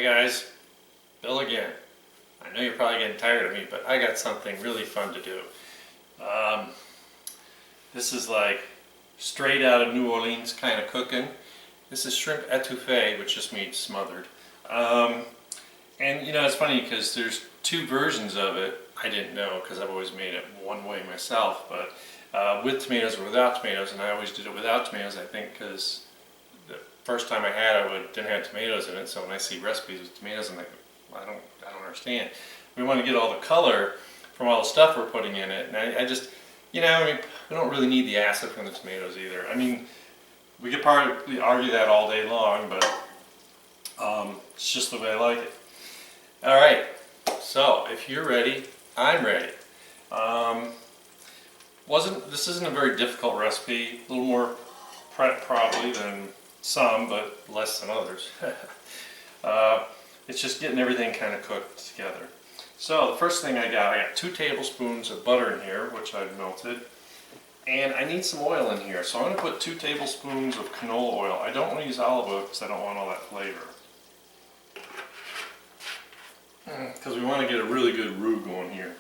Hi guys, Bill again. I know you're probably getting tired of me, but I got something really fun to do. This is like straight out of New Orleans kind of cooking. This is shrimp etouffee, which just means smothered. And you know, it's funny because there's two versions of it. I didn't know because I've always made it one way myself, but with tomatoes or without tomatoes, and I always did it without tomatoes, I think, because the first time I had it didn't have tomatoes in it, so when I see recipes with tomatoes, I'm like, I don't understand. We want to get all the color from all the stuff we're putting in it, and I just, you know, I mean, we don't really need the acid from the tomatoes either. I mean, we could probably argue that all day long, but it's just the way I like it. All right, so if you're ready, I'm ready. This isn't a very difficult recipe. A little more prep probably than some, but less than others. It's just getting everything kind of cooked together. So the first thing I got 2 tablespoons of butter in here, which I've melted. And I need some oil in here, so I'm going to put 2 tablespoons of canola oil. I don't want to use olive oil because I don't want all that flavor. Because we want to get a really good roux going here.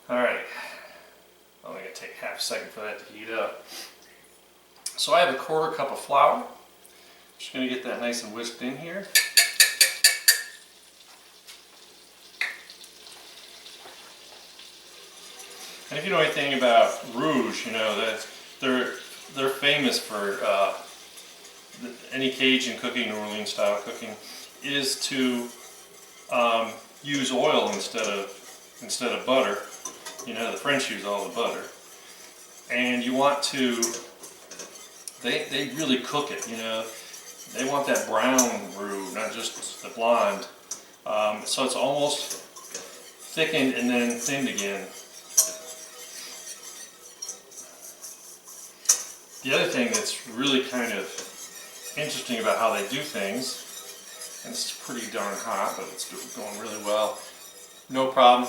Alright, I'm going to take half a second for that to heat up. So I have a 1/4 cup of flour. Just going to get that nice and whisked in here. And if you know anything about rouge, you know that they're famous for any Cajun cooking, New Orleans style cooking, is to use oil instead of butter. You know, the French use all the butter, and you want to. They really cook it. You know, they want that brown roux, not just the blonde. So it's almost thickened and then thinned again. The other thing that's really kind of interesting about how they do things, and it's pretty darn hot, but it's going really well. No problem.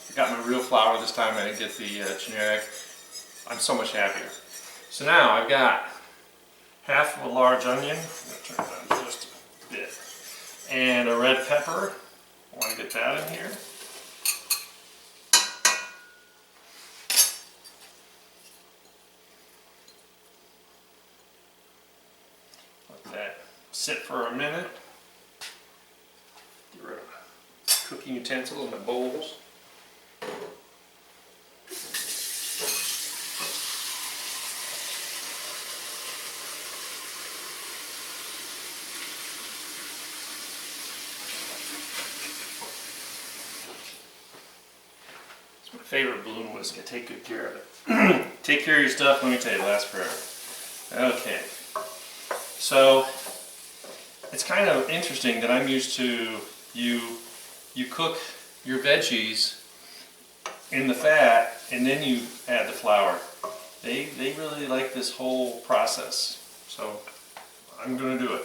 I got my real flour this time. I didn't get the generic. I'm so much happier. So now I've got half of a large onion. I'm going to turn it down just a bit. And a red pepper. I want to get that in here. Let that sit for a minute. Get rid of cooking utensils and the bowls. It's my favorite balloon whisk. I take good care of it. Take care of your stuff, let me tell you, it lasts forever. Okay. So it's kind of interesting that I'm used to you cook your veggies in the fat and then you add the flour. They really like this whole process, so I'm going to do it.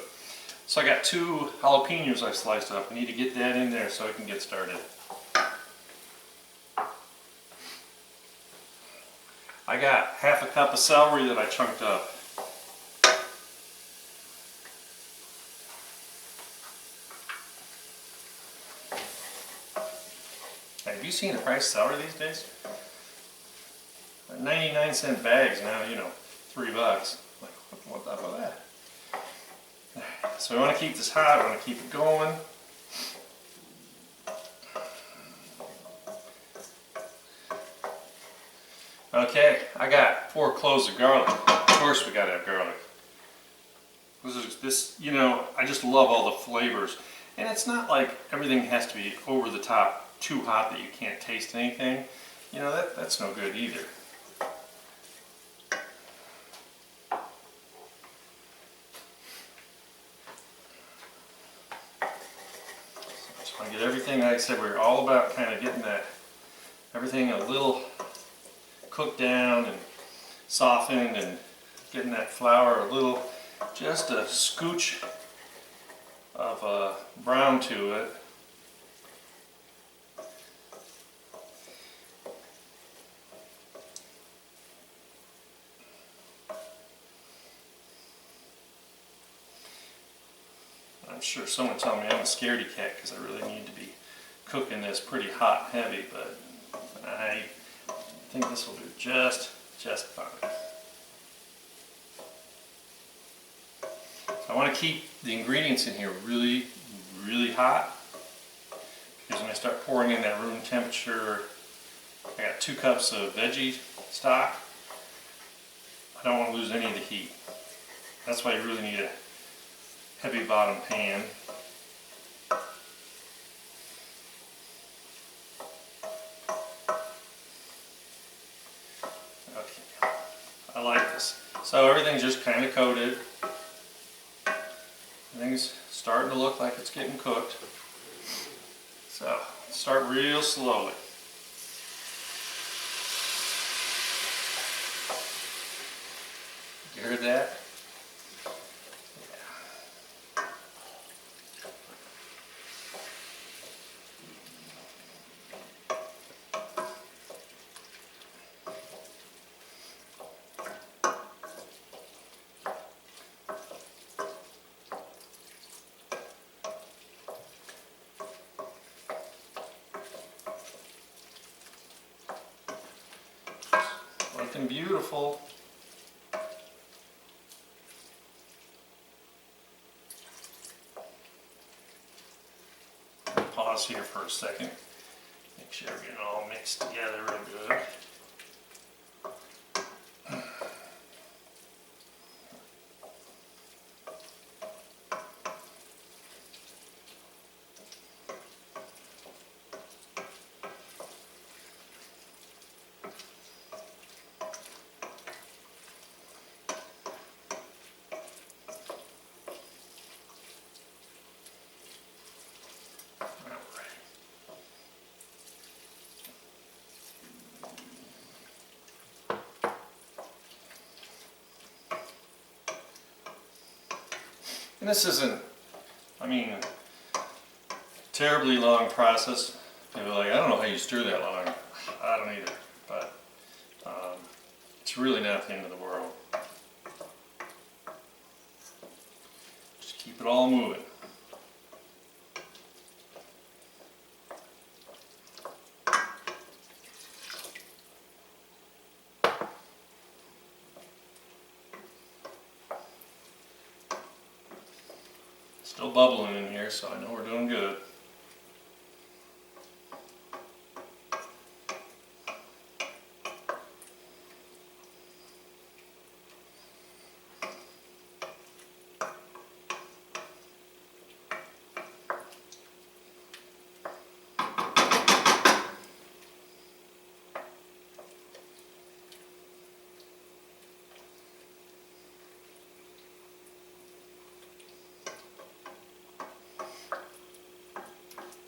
So I got 2 jalapenos I sliced up. I need to get that in there so I can get started. I got half a cup of celery that I chunked up. Have you seen the price of celery these days? 99-cent bags now, you know, $3. Like, what the hell is that? So we want to keep this hot, we want to keep it going. Okay, I got 4 cloves of garlic. Of course we gotta have garlic. This, you know, I just love all the flavors. And it's not like everything has to be over the top too hot that you can't taste anything. You know, that's no good either. Just want to get everything, like I said, we're all about kind of getting that everything a little cooked down and softened and getting that flour a little, just a scooch of brown to it. I'm sure someone told me I'm a scaredy cat because I really need to be cooking this pretty hot and heavy, but I think this will do just fine. So I want to keep the ingredients in here really, really hot, because when I start pouring in that room temperature, I got 2 cups of veggie stock. I don't want to lose any of the heat. That's why you really need a heavy bottom pan. Okay, I like this. So everything's just kind of coated. Everything's starting to look like it's getting cooked. So start real slowly. You heard that? Looking beautiful. Pause here for a second. Make sure we're getting all mixed together real good. And this isn't, I mean, terribly long process. People are like, I don't know how you stir that long. I don't either, but it's really not the end of the world. Just keep it all moving. Still bubbling in here, so I know we're doing good.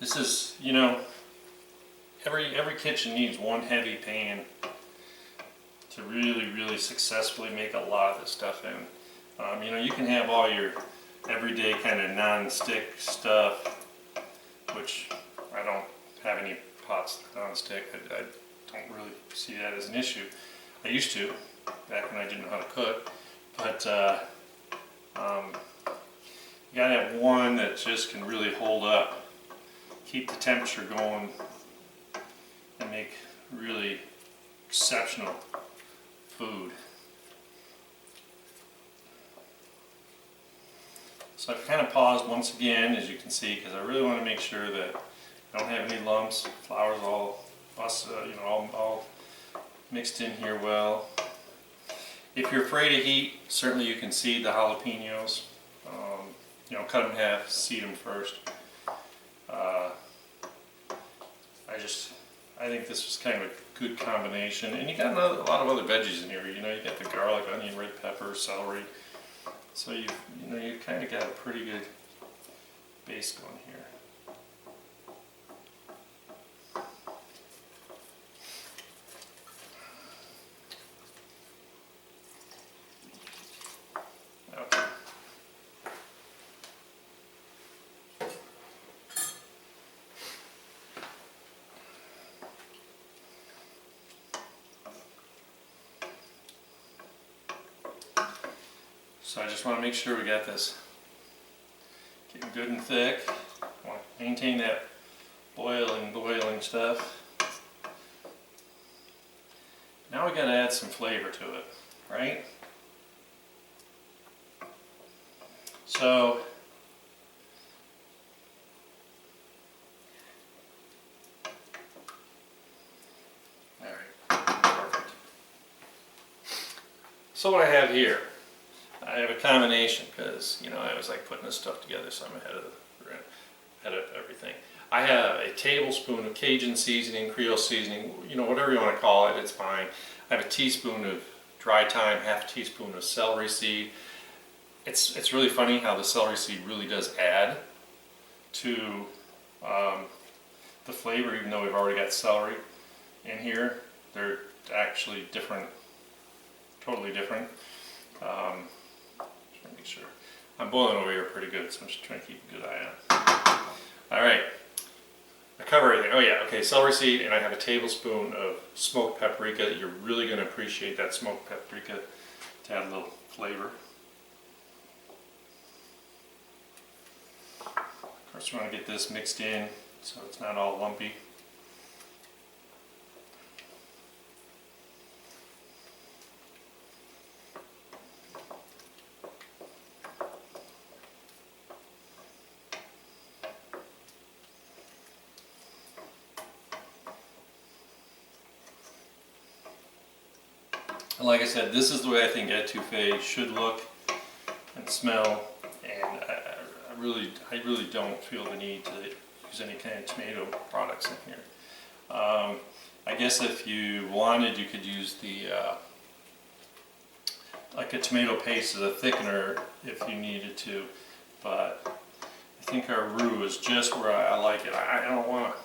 This is, you know, every kitchen needs one heavy pan to really successfully make a lot of this stuff in. You know, you can have all your everyday kind of non-stick stuff, which I don't have any pots non-stick. I don't really see that as an issue. I used to, back when I didn't know how to cook, but you gotta have one that just can really hold up, keep the temperature going, and make really exceptional food. So I've kind of paused once again, as you can see, because I really want to make sure that I don't have any lumps. Flour's all you know, all mixed in here well. If you're afraid of heat, certainly you can seed the jalapenos. You know, cut them in half, seed them first. I think this was kind of a good combination, and you got a lot of other veggies in here. You know, you got the garlic, onion, red pepper, celery. So you kind of got a pretty good base going here. Okay. So I just want to make sure we got this getting good and thick. I want to maintain that boiling stuff. Now we got to add some flavor to it, right? So so what I have here, I have a combination because, you know, I was like putting this stuff together, so I'm ahead of everything. I have a tablespoon of Cajun seasoning, Creole seasoning, you know, whatever you want to call it, it's fine. I have a teaspoon of dry thyme, half a teaspoon of celery seed. It's really funny how the celery seed really does add to the flavor, even though we've already got celery in here. They're actually different. Totally different. Just want to make sure. I'm boiling over here pretty good, so I'm just trying to keep a good eye on it. Alright. I cover everything. Oh yeah, okay, celery seed, and I have a tablespoon of smoked paprika. You're really going to appreciate that smoked paprika to add a little flavor. Of course, we want to get this mixed in so it's not all lumpy. And like I said, this is the way I think etouffee should look and smell, and I really don't feel the need to use any kind of tomato products in here. I guess if you wanted, you could use the like a tomato paste as a thickener if you needed to, but I think our roux is just where I like it. I don't want to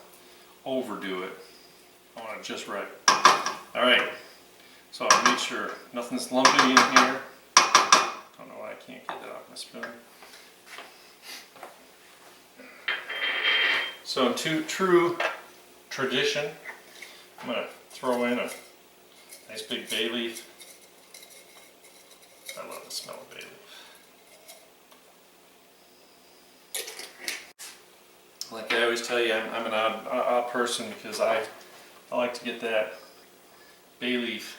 overdo it. I want it just right. All right. So I'll make sure nothing's lumpy in here. Don't know why I can't get that off my spoon. So in true tradition, I'm going to throw in a nice big bay leaf. I love the smell of bay leaf. Like I always tell you, I'm an odd person because I like to get that bay leaf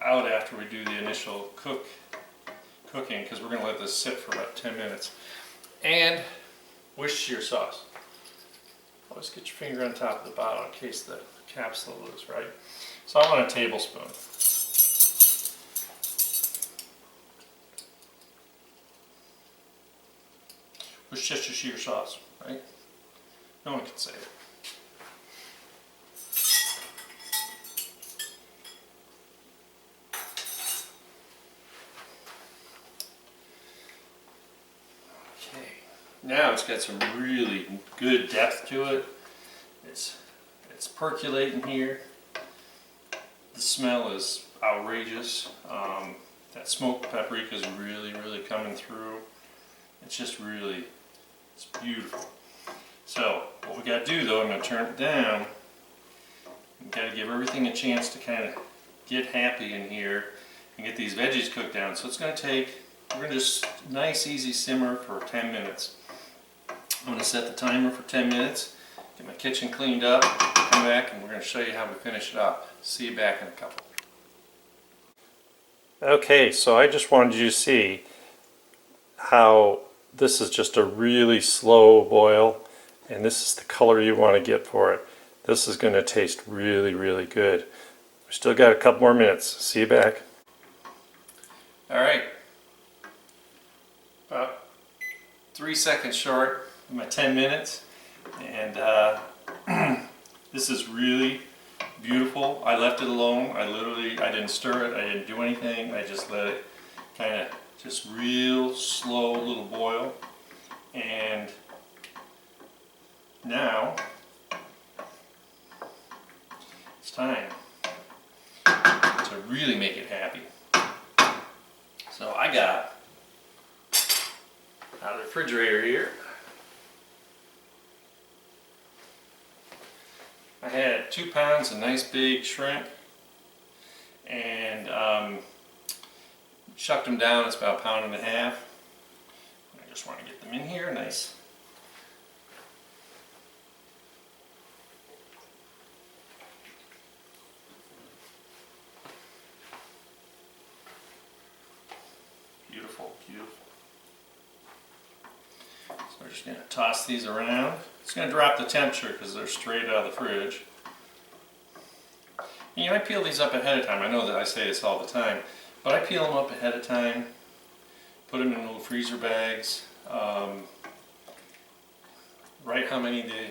out after we do the initial cooking, because we're going to let this sit for about 10 minutes. And Worcestershire sauce. Always get your finger on top of the bottle in case the cap's still loose, right? So I want a tablespoon. Worcestershire sauce, right? No one can say it. Now it's got some really good depth to it. It's percolating here. The smell is outrageous. That smoked paprika is really coming through. It's just really, it's beautiful. So what we got to do though, I'm going to turn it down. We've got to give everything a chance to kind of get happy in here and get these veggies cooked down. So it's going to take, we're going to just nice easy simmer for 10 minutes. I'm going to set the timer for 10 minutes, get my kitchen cleaned up, come back and we're going to show you how we finish it up. See you back in a couple. Okay, so I just wanted you to see how this is just a really slow boil, and this is the color you want to get for it. This is going to taste really good. We still got a couple more minutes. See you back. Alright, about 3 seconds short of my 10 minutes, and this is really beautiful. I left it alone. I didn't stir it, I didn't do anything. I just let it kind of just real slow little boil, and now it's time to really make it happy. So I got out of the refrigerator here, I had 2 pounds of nice big shrimp, and shucked them down. It's about 1.5 pounds. I just just want to get them in here nice. Beautiful, beautiful. So we're just going to toss these around. It's going to drop the temperature because they're straight out of the fridge. And you might peel these up ahead of time. I know that I say this all the time, but I peel them up ahead of time, put them in little freezer bags, write how many they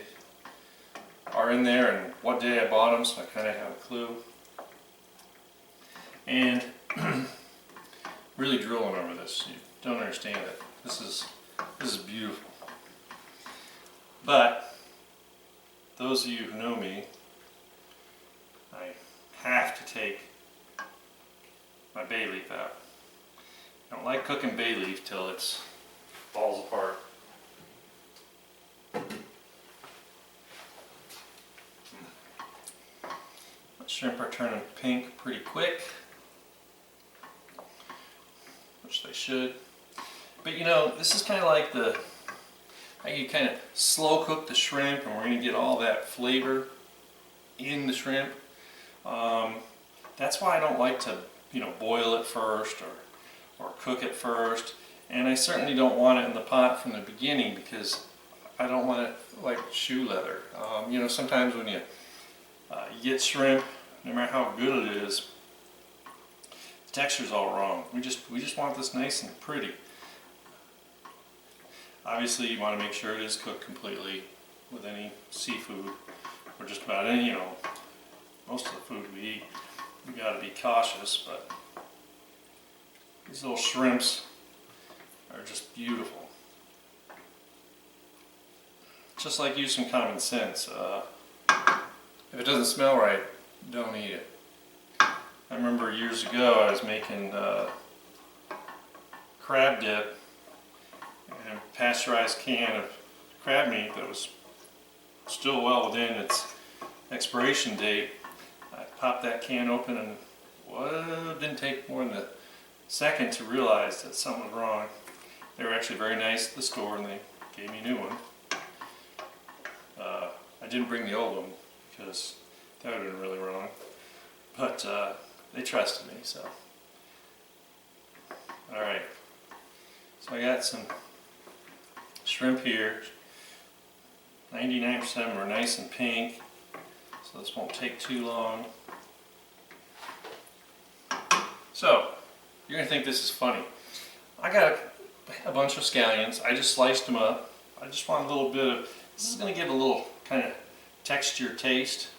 are in there and what day I bought them, so I kind of have a clue. And really drilling over this. You don't understand it. This is beautiful. But those of you who know me, I have to take my bay leaf out. I don't like cooking bay leaf till it falls apart. The shrimp are turning pink pretty quick, which they should. But you know, this is kind of like how you kind of slow cook the shrimp, and we're going to get all that flavor in the shrimp. That's why I don't like to, you know, boil it first or cook it first. And I certainly don't want it in the pot from the beginning because I don't want it like shoe leather. You know, sometimes when you get shrimp, no matter how good it is, the texture's all wrong. We just want this nice and pretty. Obviously, you want to make sure it is cooked completely with any seafood or just about any, you know, most of the food we eat. We got to be cautious, but these little shrimps are just beautiful. Just like use some common sense. If it doesn't smell right, don't eat it. I remember years ago I was making crab dip and a pasteurized can of crab meat that was still well within its expiration date. I popped that can open and it didn't take more than a second to realize that something was wrong. They were actually very nice at the store and they gave me a new one. I didn't bring the old one because that would have been really wrong. But they trusted me, so. Alright, so I got some shrimp here. 99% of them are nice and pink, so this won't take too long. So, you're going to think this is funny. I got a bunch of scallions. I just sliced them up. I just want a little bit of, this is going to give a little kind of texture taste.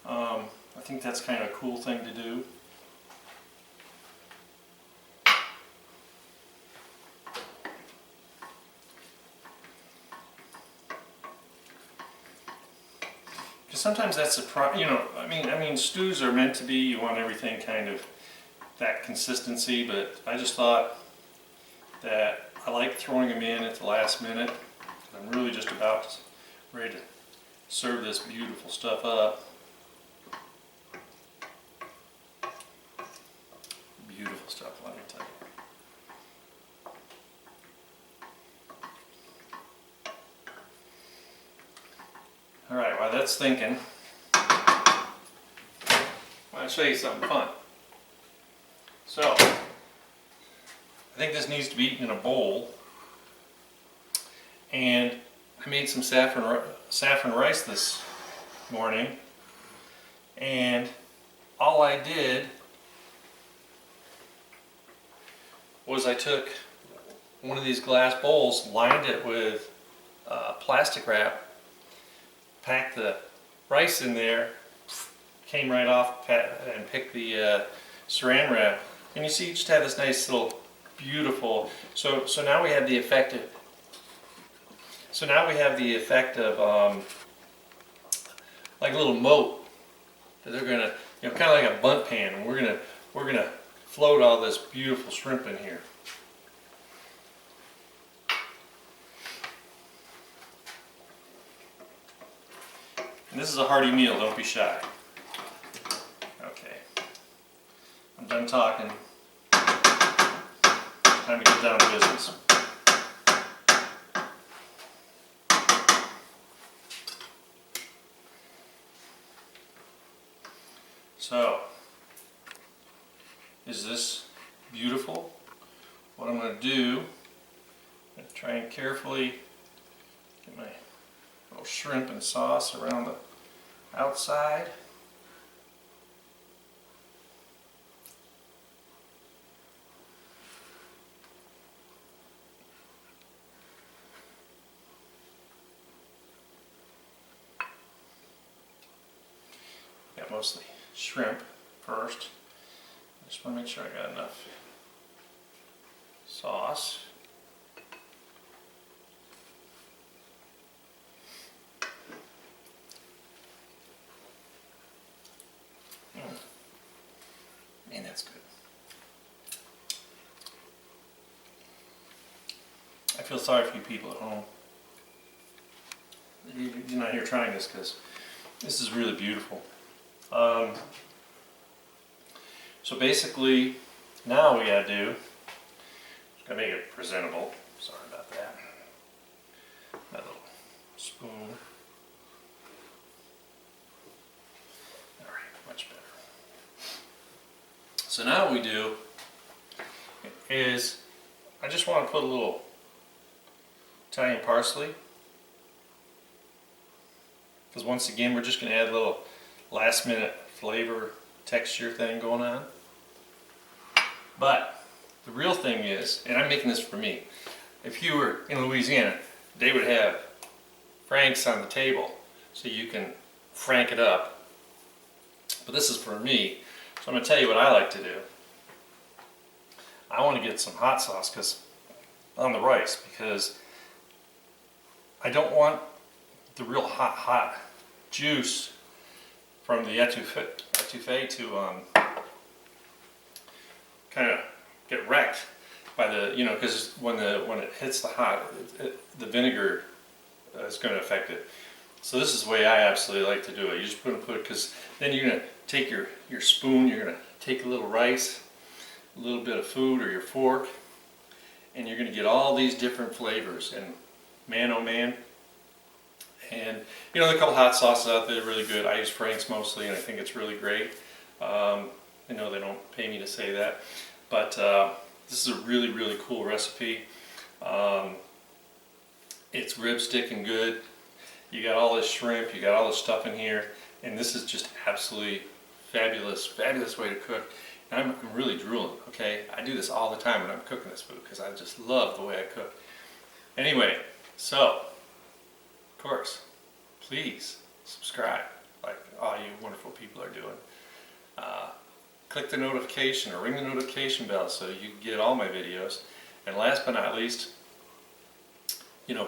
I think that's kind of a cool thing to do. Because sometimes that's a you know, I mean stews are meant to be, you want everything kind of that consistency, but I just thought that I like throwing them in at the last minute. I'm really just about ready to serve this beautiful stuff up. Beautiful stuff, let me tell you. Alright, while that's thinking, I want to show you something fun. So, I think this needs to be in a bowl, and I made some saffron rice this morning, and all I did was I took one of these glass bowls, lined it with plastic wrap, packed the rice in there, came right off and picked the saran wrap, and you see you just have this nice little beautiful. So now we have the effect of. So now we have the effect of like a little moat that they're gonna, you know, kind of like a bundt pan, and we're gonna float all this beautiful shrimp in here. And this is a hearty meal, don't be shy. Okay, I'm done talking. Time to get down to business. So, is this beautiful? What I'm going to do, I'm going to try and carefully get my little shrimp and sauce around the outside. Got mostly shrimp first. I just want to make sure I got enough sauce. Man, that's good. I feel sorry for you people at home. You're not here trying this because this is really beautiful. So basically, now we gotta do, gotta make it presentable. Sorry about that. My little spoon. Alright, much better. So now what we do is, I just want to put a little Italian parsley. Because once again, we're just going to add a little last minute flavor texture thing going on. But the real thing is, and I'm making this for me, if you were in Louisiana, they would have franks on the table so you can frank it up. But this is for me, so I'm going to tell you what I like to do. I want to get some hot sauce on the rice because I don't want the real hot juice from the etouffee to kind of get wrecked by the, because when it hits the hot, the vinegar is going to affect it. So this is the way I absolutely like to do it. You just put it, because then you're going to take your spoon, you're going to take a little rice, a little bit of food or your fork, and you're going to get all these different flavors. And man, oh man. And there are a couple hot sauces out there that are really good. I use Frank's mostly, and I think it's really great. I know they don't pay me to say that, but this is a really, really cool recipe. It's rib sticking good. You got all this shrimp, you got all this stuff in here, and this is just absolutely fabulous, fabulous way to cook. And I'm really drooling, okay? I do this all the time when I'm cooking this food because I just love the way I cook. Anyway, so, of course, please subscribe like all you wonderful people are doing. Click the notification or ring the notification bell so you can get all my videos. And last but not least,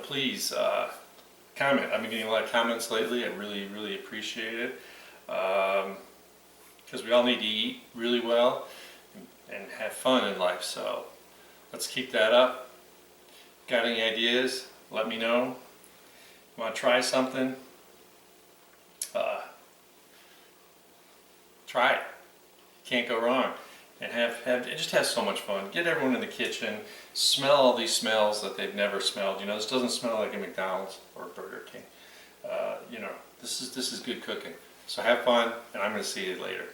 please comment. I've been getting a lot of comments lately. I really, really appreciate it. Because we all need to eat really well and have fun in life. So let's keep that up. Got any ideas? Let me know. Want to try something? Try it. Can't go wrong. And just have so much fun. Get everyone in the kitchen. Smell all these smells that they've never smelled. This doesn't smell like a McDonald's or a Burger King. This is good cooking. So have fun, and I'm going to see you later.